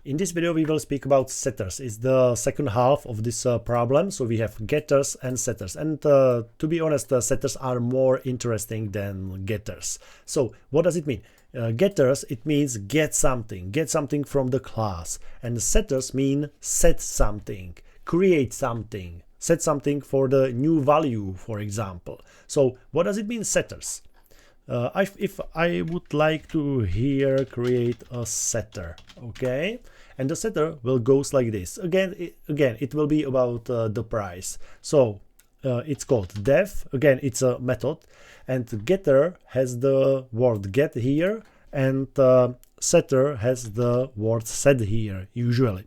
In this video we will speak about setters. It's the second half of this problem. So we have getters and setters, and to be honest, setters are more interesting than getters. So what does it mean? Getters, it means get something from the class, and setters mean set something, create something, set something for the new value, for example. So what does it mean, setters? If I would like to here create a setter, okay, and the setter will goes like this. Again, it will be about the price. So it's called def. Again, it's a method, and getter has the word get here, and setter has the word set here usually.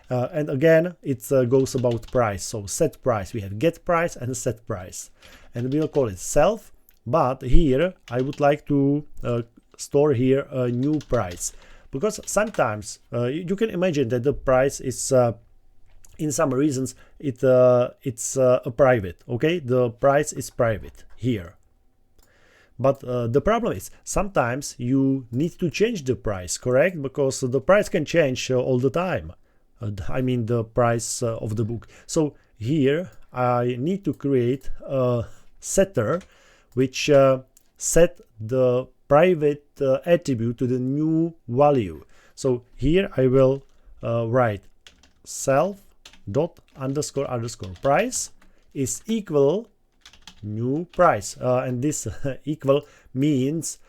And again, it goes about price. So set price, we have get price and set price, and we'll call it self. But here I would like to store here a new price, because sometimes you can imagine that the price is in some reasons it's a private, okay, the price is private here. But the problem is sometimes you need to change the price, correct? Because the price can change all the time. I mean the price of the book. So here I need to create a setter which set the private attribute to the new value. So here I will write self dot underscore underscore price is equal new price, and this equal means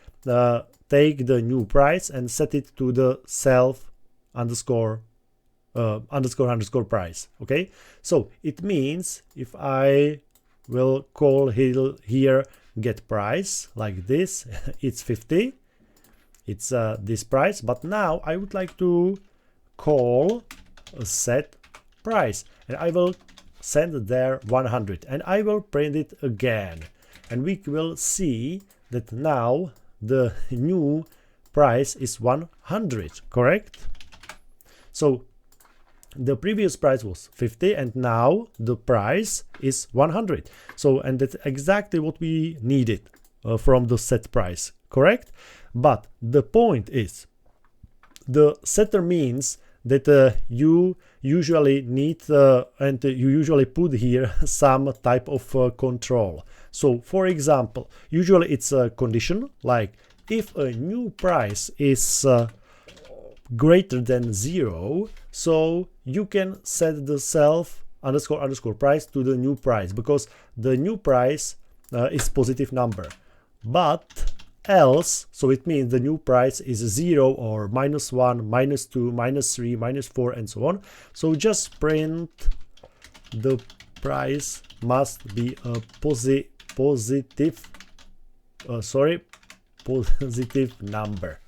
take the new price and set it to the self underscore underscore price. Okay, so it means if I will call here get price like this, it's 50, it's this price. But now I would like to call a set price, and I will send there 100, and I will print it again, and we will see that now the new price is 100, correct? So the previous price was 50, and now the price is 100. So, and that's exactly what we needed from the set price, correct? But the point is, the setter means that you usually need and you usually put here some type of control. So for example, usually it's a condition, like if a new price is greater than 0, so you can set the self underscore underscore price to the new price, because the new price is positive number. But else, so it means the new price is 0 or -1, -2, -3, -4, and so on. So just print the price must be a positive number.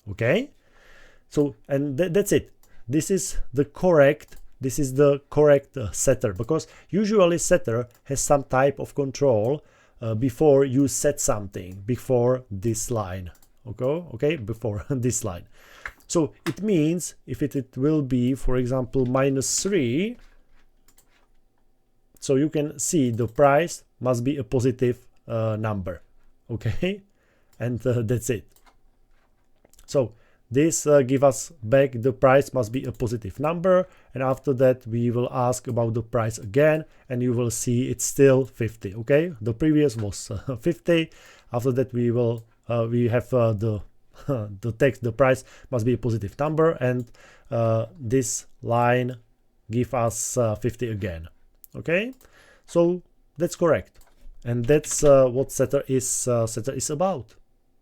Okay, so and that's it. This is the correct setter, because usually setter has some type of control before you set something, before this line, okay, before this line. So it means if it will be, for example, -3, so you can see the price must be a positive number, okay, and that's it. So this gives us back the price must be a positive number, and after that we will ask about the price again, and you will see it's still 50. Okay, the previous was 50. After that we will we have the text, the price must be a positive number, and this line give us 50 again. Okay, so that's correct, and that's what setter is about.